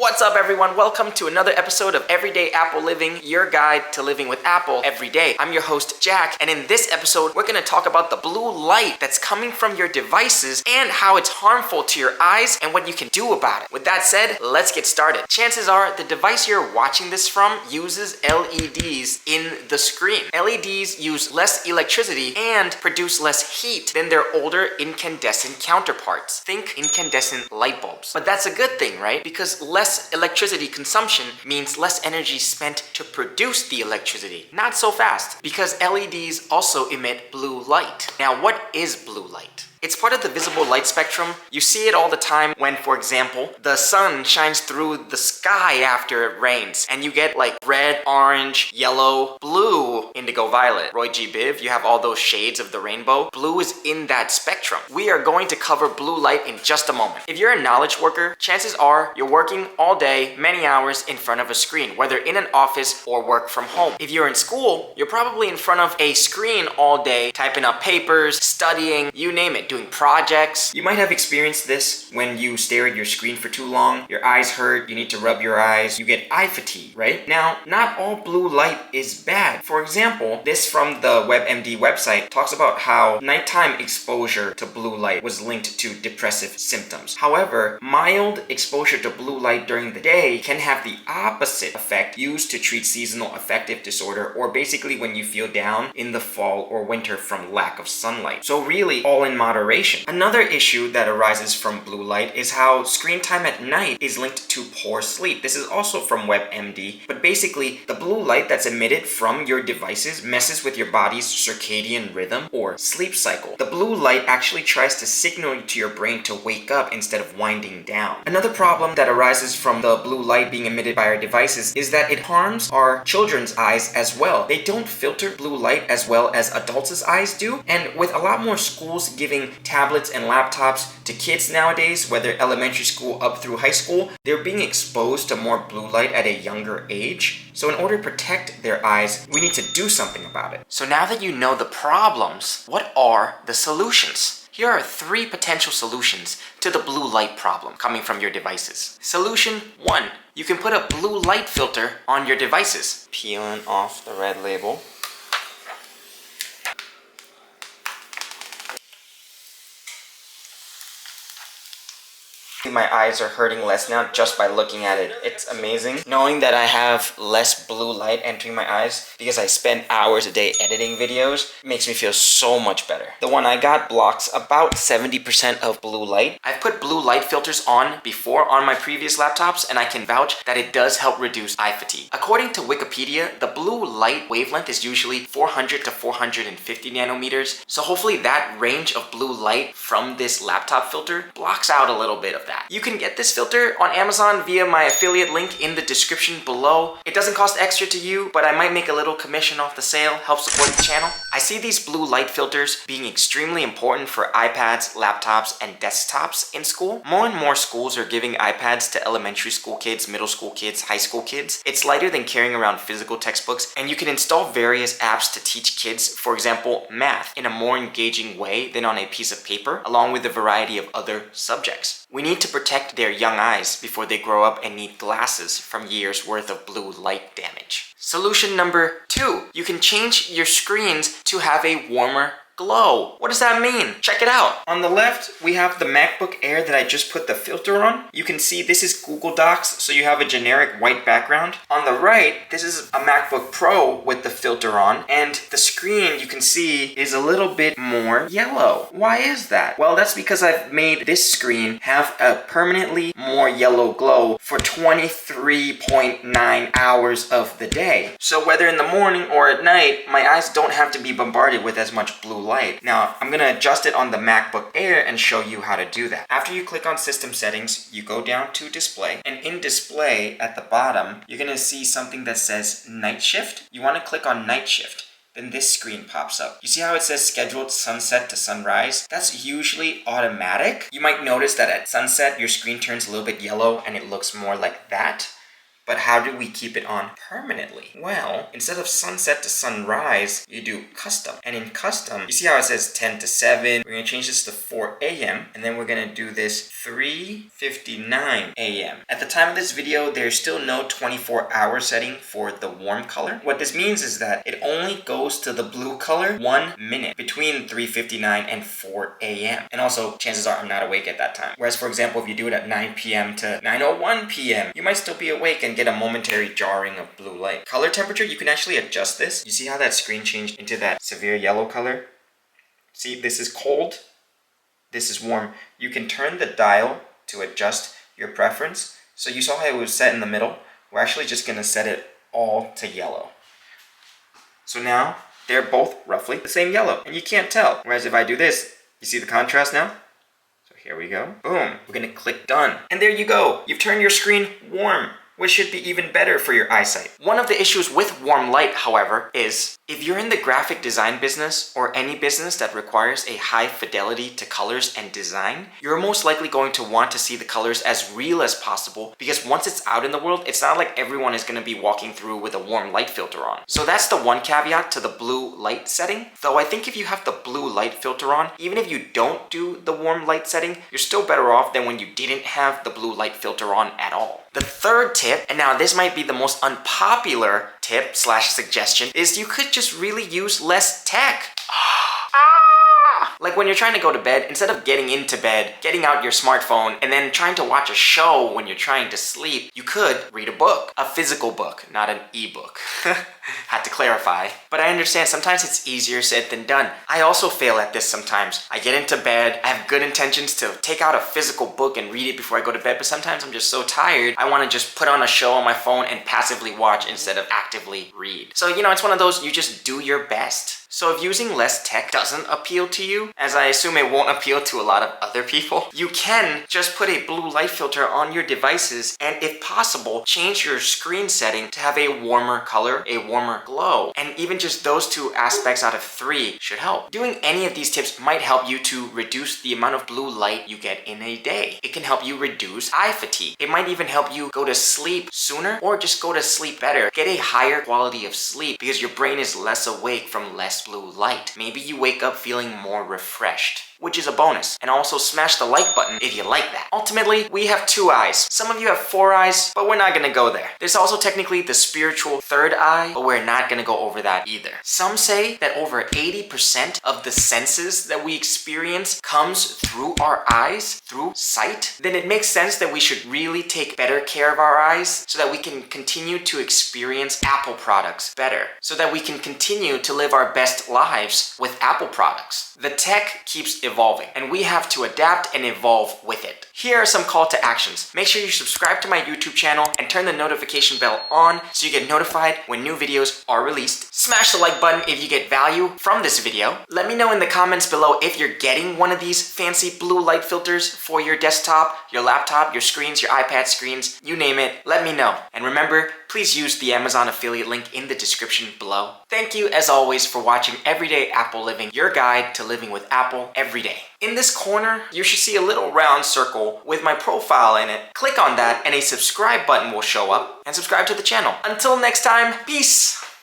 What's up everyone? Welcome to another episode of Everyday Apple Living, your guide to living with Apple every day. I'm your host Jack, and in this episode we're going to talk about the blue light that's coming from your devices and how it's harmful to your eyes and what you can do about it. With that said, let's get started. Chances are the device you're watching this from uses LEDs in the screen. LEDs use less electricity and produce less heat than their older incandescent counterparts. Think incandescent light bulbs. But that's a good thing, right? Because less electricity consumption means less energy spent to produce the electricity. Not so fast, because LEDs also emit blue light. Now, what is blue light? It's part of the visible light spectrum. You see it all the time when, for example, the sun shines through the sky after it rains, and you get like red, orange, yellow, blue, indigo, violet. Roy G. Biv, you have all those shades of the rainbow. Blue is in that spectrum. We are going to cover blue light in just a moment. If you're a knowledge worker, chances are you're working all day, many hours in front of a screen, whether in an office or work from home. If you're in school, you're probably in front of a screen all day, typing up papers, studying, you name it, doing projects. You might have experienced this when you stare at your screen for too long. Your eyes hurt, you need to rub your eyes, you get eye fatigue, right? Now, not all blue light is bad. For example, this from the WebMD website talks about how nighttime exposure to blue light was linked to depressive symptoms. However, mild exposure to blue light during the day can have the opposite effect used to treat seasonal affective disorder, or basically when you feel down in the fall or winter from lack of sunlight. So really, all in moderation. Another issue that arises from blue light is how screen time at night is linked to poor sleep. This is also from WebMD, but basically the blue light that's emitted from your devices messes with your body's circadian rhythm or sleep cycle. The blue light actually tries to signal to your brain to wake up instead of winding down. Another problem that arises from the blue light being emitted by our devices is that it harms our children's eyes as well. They don't filter blue light as well as adults' eyes do, and with a lot more schools giving tablets and laptops to kids nowadays, whether elementary school up through high school, they're being exposed to more blue light at a younger age. So in order to protect their eyes, we need to do something about it. So now that you know the problems, what are the solutions? Here are 3 potential solutions to the blue light problem coming from your devices. Solution 1. You can put a blue light filter on your devices. Peeling off the red label. My eyes are hurting less now just by looking at it. It's amazing. Knowing that I have less blue light entering my eyes because I spend hours a day editing videos makes me feel so much better. The one I got blocks about 70% of blue light. I've put blue light filters on before on my previous laptops, and I can vouch that it does help reduce eye fatigue. According to Wikipedia, the blue light wavelength is usually 400 to 450 nanometers. So hopefully that range of blue light from this laptop filter blocks out a little bit of that. You can get this filter on Amazon via my affiliate link in the description below. It doesn't cost extra to you, but I might make a little commission off the sale, help support the channel. I see these blue light filters being extremely important for iPads, laptops, and desktops in school. More and more schools are giving iPads to elementary school kids, middle school kids, high school kids. It's lighter than carrying around physical textbooks, and you can install various apps to teach kids, for example, math, in a more engaging way than on a piece of paper, along with a variety of other subjects. We need to protect their young eyes before they grow up and need glasses from years worth of blue light damage. Solution number 2. You can change your screens to have a warmer glow. What does that mean? Check it out. On the left, we have the MacBook Air that I just put the filter on. You can see this is Google Docs, so you have a generic white background. On the right, this is a MacBook Pro with the filter on, and the screen you can see is a little bit more yellow. Why is that? Well, that's because I've made this screen have a permanently more yellow glow for 23.9 hours of the day. So whether in the morning or at night, my eyes don't have to be bombarded with as much blue light. Now, I'm gonna adjust it on the MacBook Air and show you how to do that. After you click on System Settings, you go down to Display, and in Display at the bottom, you're gonna see something that says Night Shift. You wanna click on Night Shift. Then this screen pops up. You see how it says scheduled sunset to sunrise? That's usually automatic. You might notice that at sunset, your screen turns a little bit yellow and it looks more like that. But how do we keep it on permanently? Well, instead of sunset to sunrise, you do custom. And in custom, you see how it says 10 to 7? We're gonna change this to 4 a.m. and then we're gonna do this 3:59 a.m. At the time of this video, there's still no 24-hour setting for the warm color. What this means is that it only goes to the blue color 1 minute between 3:59 and 4 a.m. And also, chances are I'm not awake at that time. Whereas, for example, if you do it at 9 p.m. to 9:01 p.m., you might still be awake and get a momentary jarring of blue light. Color temperature, you can actually adjust this. You see how that screen changed into that severe yellow color? See, this is cold, this is warm. You can turn the dial to adjust your preference. So you saw how it was set in the middle? We're actually just gonna set it all to yellow. So now, they're both roughly the same yellow, and you can't tell. Whereas if I do this, you see the contrast now? So here we go. Boom. We're gonna click done. And there you go. You've turned your screen warm, which should be even better for your eyesight. One of the issues with warm light, however, is if you're in the graphic design business or any business that requires a high fidelity to colors and design, you're most likely going to want to see the colors as real as possible, because once it's out in the world, it's not like everyone is going to be walking through with a warm light filter on. So that's the one caveat to the blue light setting. Though I think if you have the blue light filter on, even if you don't do the warm light setting, you're still better off than when you didn't have the blue light filter on at all. The third tip, and now this might be the most unpopular tip / suggestion, is you could just really use less tech. Like when you're trying to go to bed, instead of getting into bed, getting out your smartphone, and then trying to watch a show when you're trying to sleep, you could read a book. A physical book, not an e-book. Had to clarify. But I understand sometimes it's easier said than done. I also fail at this sometimes. I get into bed, I have good intentions to take out a physical book and read it before I go to bed, but sometimes I'm just so tired, I want to just put on a show on my phone and passively watch instead of actively read. So, you know, it's one of those, you just do your best. So if using less tech doesn't appeal to you, as I assume it won't appeal to a lot of other people, you can just put a blue light filter on your devices and, if possible, change your screen setting to have a warmer color, a warmer glow. And even just those two aspects out of 3 should help. Doing any of these tips might help you to reduce the amount of blue light you get in a day. It can help you reduce eye fatigue. It might even help you go to sleep sooner or just go to sleep better. Get a higher quality of sleep because your brain is less awake from less blue light. Maybe you wake up feeling more refreshed, which is a bonus. And also smash the like button if you like that. Ultimately, we have 2 eyes. Some of you have 4 eyes, but we're not gonna go there. There's also technically the spiritual 3rd eye, but we're not gonna go over that either. Some say that over 80% of the senses that we experience comes through our eyes, through sight. Then it makes sense that we should really take better care of our eyes so that we can continue to experience Apple products better, so that we can continue to live our best lives with Apple products. The tech keeps evolving, and we have to adapt and evolve with it. Here are some call to actions. Make sure you subscribe to my YouTube channel and turn the notification bell on so you get notified when new videos are released. Smash the like button if you get value from this video. Let me know in the comments below if you're getting one of these fancy blue light filters for your desktop, your laptop, your screens, your iPad screens, you name it. Let me know. And remember, please use the Amazon affiliate link in the description below. Thank you as always for watching Everyday Apple Living, your guide to living with Apple every day. In this corner, you should see a little round circle with my profile in it. Click on that and a subscribe button will show up, and subscribe to the channel. Until next time, peace!